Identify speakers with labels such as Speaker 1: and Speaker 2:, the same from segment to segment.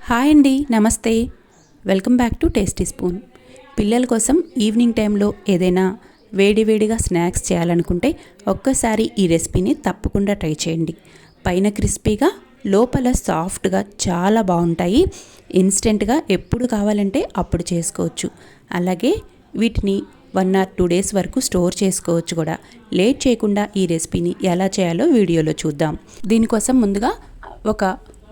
Speaker 1: Hi అండి, నమస్తే. Welcome back to tasty spoon. పిల్లల కోసం ఈవినింగ్ టైంలో ఏదైనా వేడివేడిగా స్నాక్స్ చేయాలనుకుంటే ఒక్కసారి ఈ రెసిపీని తప్పకుండా ట్రై చేయండి. పైన క్రిస్పీగా, లోపల సాఫ్ట్గా చాలా బాగుంటాయి. ఇన్స్టెంట్గా ఎప్పుడు కావాలంటే అప్పుడు చేసుకోవచ్చు. అలాగే వీటిని 1 or 2 days వరకు స్టోర్ చేసుకోవచ్చు కూడా. లేట్ చేయకుండా ఈ రెసిపీని ఎలా చేయాలో వీడియోలో చూద్దాం. దీనికోసం ముందుగా ఒక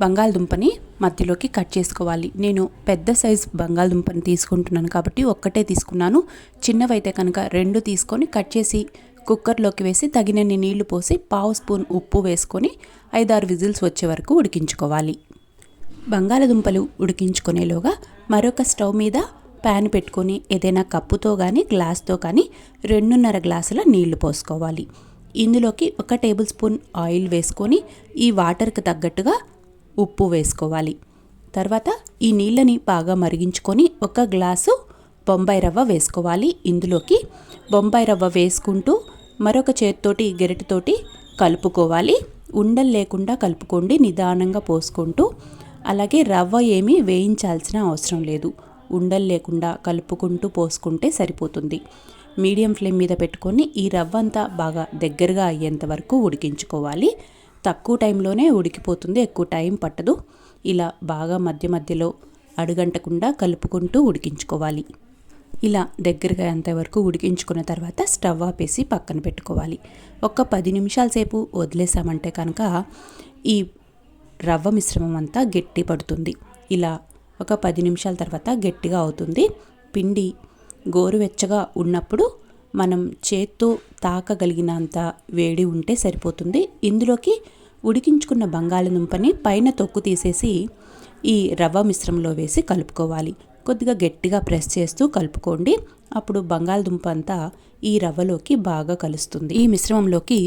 Speaker 1: బంగాళదుంపని మధ్యలోకి కట్ చేసుకోవాలి. నేను పెద్ద సైజు బంగాళదుంపని తీసుకుంటున్నాను కాబట్టి ఒక్కటే తీసుకున్నాను. చిన్నవైతే కనుక 2 తీసుకొని కట్ చేసి కుక్కర్లోకి వేసి తగినన్ని నీళ్లు పోసి 1/2 స్పూన్ ఉప్పు వేసుకొని 5-6 విజిల్స్ వచ్చే వరకు ఉడికించుకోవాలి. బంగాళదుంపలు ఉడికించుకునేలోగా మరొక స్టవ్ మీద ప్యాన్ పెట్టుకొని ఏదైనా కప్పుతో కానీ గ్లాస్తో కానీ 2.5 గ్లాసుల నీళ్లు పోసుకోవాలి. ఇందులోకి 1 టేబుల్ స్పూన్ ఆయిల్ వేసుకొని ఈ వాటర్కి తగ్గట్టుగా ఉప్పు వేసుకోవాలి. తర్వాత ఈ నీళ్ళని బాగా మరిగించుకొని 1 గ్లాసు బొంబాయి రవ్వ వేసుకోవాలి. ఇందులోకి బొంబాయి రవ్వ వేసుకుంటూ మరొక చేతితోటి గరిటెతోటి కలుపుకోవాలి. ఉండలు లేకుండా కలుపుకోండి, నిదానంగా పోసుకుంటూ. అలాగే రవ్వ ఏమీ వేయించాల్సిన అవసరం లేదు, ఉండలు లేకుండా కలుపుకుంటూ పోసుకుంటే సరిపోతుంది. మీడియం ఫ్లేమ్ మీద పెట్టుకొని ఈ రవ్వ అంతా బాగా దగ్గరగా అయ్యేంత వరకు ఉడికించుకోవాలి. తక్కువ టైంలోనే ఉడికిపోతుంది, ఎక్కువ టైం పట్టదు. ఇలా బాగా మధ్య మధ్యలో అడుగంటకుండా కలుపుకుంటూ ఉడికించుకోవాలి. ఇలా దగ్గరగా అంతవరకు ఉడికించుకున్న తర్వాత స్టవ్ ఆపేసి పక్కన పెట్టుకోవాలి. ఒక 10 నిమిషాల సేపు వదిలేసామంటే కనుక ఈ రవ్వ మిశ్రమం అంతా గట్టి పడుతుంది. ఇలా ఒక 10 నిమిషాల తర్వాత గట్టిగా అవుతుంది. పిండి గోరువెచ్చగా ఉన్నప్పుడు మనం చేత్తో తాకగలిగినంత వేడి ఉంటే సరిపోతుంది. ఇందులోకి ఉడికించుకున్న బంగాళదుంపని పైన తొక్కు తీసేసి ఈ రవ్వ మిశ్రమంలో వేసి కలుపుకోవాలి. కొద్దిగా గట్టిగా ప్రెస్ చేస్తూ కలుపుకోండి. అప్పుడు బంగాళదుంప అంతా ఈ రవ్వలోకి బాగా కలుస్తుంది. ఈ మిశ్రమంలోకి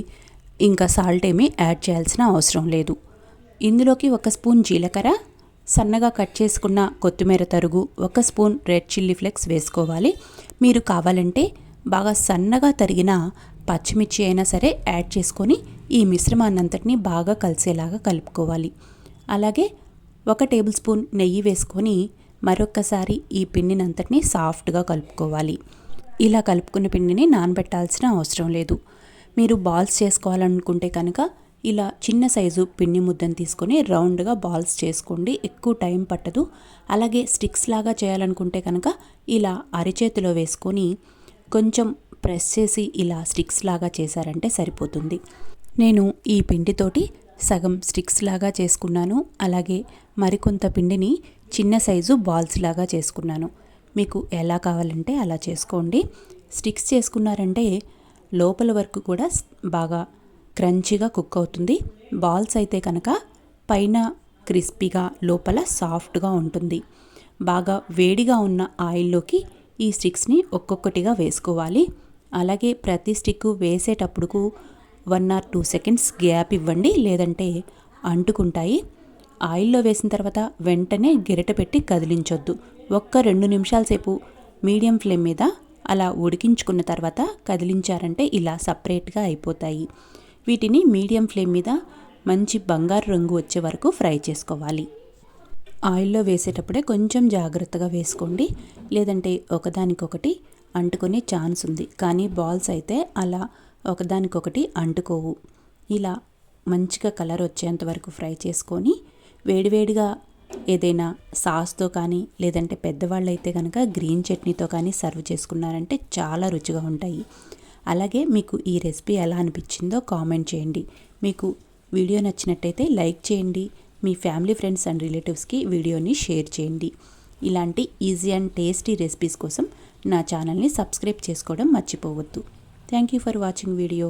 Speaker 1: ఇంకా సాల్ట్ ఏమీ యాడ్ చేయాల్సిన అవసరం లేదు. ఇందులోకి 1 స్పూన్ జీలకర్ర, సన్నగా కట్ చేసుకున్న కొత్తిమీర తరుగు, 1 స్పూన్ రెడ్ చిల్లీ ఫ్లేక్స్ వేసుకోవాలి. మీరు కావాలంటే బాగా సన్నగా తరిగిన పచ్చిమిర్చి అయినా సరే యాడ్ చేసుకొని ఈ మిశ్రమాన్నంతటిని బాగా కలిసేలాగా కలుపుకోవాలి. అలాగే 1 టేబుల్ స్పూన్ నెయ్యి వేసుకొని మరొక్కసారి ఈ పిండినంతటిని సాఫ్ట్గా కలుపుకోవాలి. ఇలా కలుపుకున్న పిండిని నానబెట్టాల్సిన అవసరం లేదు. మీరు బాల్స్ చేసుకోవాలనుకుంటే కనుక ఇలా చిన్న సైజు పిండి ముద్దను తీసుకొని రౌండ్గా బాల్స్ చేసుకోండి, ఎక్కువ టైం పట్టదు. అలాగే స్టిక్స్ లాగా చేయాలనుకుంటే కనుక ఇలా అరిచేతిలో వేసుకొని కొంచెం ప్రెస్ చేసి ఇలా స్టిక్స్ లాగా చేశారంటే సరిపోతుంది. నేను ఈ పిండితోటి సగం స్టిక్స్ లాగా చేసుకున్నాను. అలాగే మరికొంత పిండిని చిన్న సైజు బాల్స్ లాగా చేసుకున్నాను. మీకు ఎలా కావాలంటే అలా చేసుకోండి. స్టిక్స్ చేసుకున్నారంటే లోపల వరకు కూడా బాగా క్రంచీగా కుక్ అవుతుంది. బాల్స్ అయితే కనుక పైన క్రిస్పీగా, లోపల సాఫ్ట్గా ఉంటుంది. బాగా వేడిగా ఉన్న ఆయిల్లోకి ఈ స్టిక్స్ని ఒక్కొక్కటిగా వేసుకోవాలి. అలాగే ప్రతి స్టిక్ వేసేటప్పుడు 1 or 2 seconds గ్యాప్ ఇవ్వండి, లేదంటే అంటుకుంటాయి. ఆయిల్లో వేసిన తర్వాత వెంటనే గరిటె పెట్టి కదిలించొద్దు. 1-2 నిమిషాల సేపు మీడియం ఫ్లేమ్ మీద అలా ఉడికించుకున్న తర్వాత కదిలించారంటే ఇలా సపరేట్గా అయిపోతాయి. వీటిని మీడియం ఫ్లేమ్ మీద మంచి బంగారు రంగు వచ్చే వరకు ఫ్రై చేసుకోవాలి. ఆయిల్లో వేసేటప్పుడే కొంచెం జాగ్రత్తగా వేసుకోండి, లేదంటే ఒకదానికొకటి అంటుకునే ఛాన్స్ ఉంది. కానీ బాల్స్ అయితే అలా ఒకదానికొకటి అంటుకోవు. ఇలా మంచిగా కలర్ వచ్చేంత వరకు ఫ్రై చేసుకొని వేడివేడిగా ఏదైనా సాస్తో కానీ, లేదంటే పెద్దవాళ్ళు అయితే కనుక గ్రీన్ చట్నీతో కానీ సర్వ్ చేసుకున్నారంటే చాలా రుచిగా ఉంటాయి. అలాగే మీకు ఈ రెసిపీ ఎలా అనిపించిందో కామెంట్ చేయండి. మీకు వీడియో నచ్చినట్టయితే లైక్ చేయండి. మీ ఫ్యామిలీ, ఫ్రెండ్స్ అండ్ రిలేటివ్స్కి వీడియోని షేర్ చేయండి. ఇలాంటి ఈజీ అండ్ టేస్టీ రెసిపీస్ కోసం నా ఛానల్ని సబ్స్క్రైబ్ చేసుకోవడం మర్చిపోవద్దు. Thank you for watching video.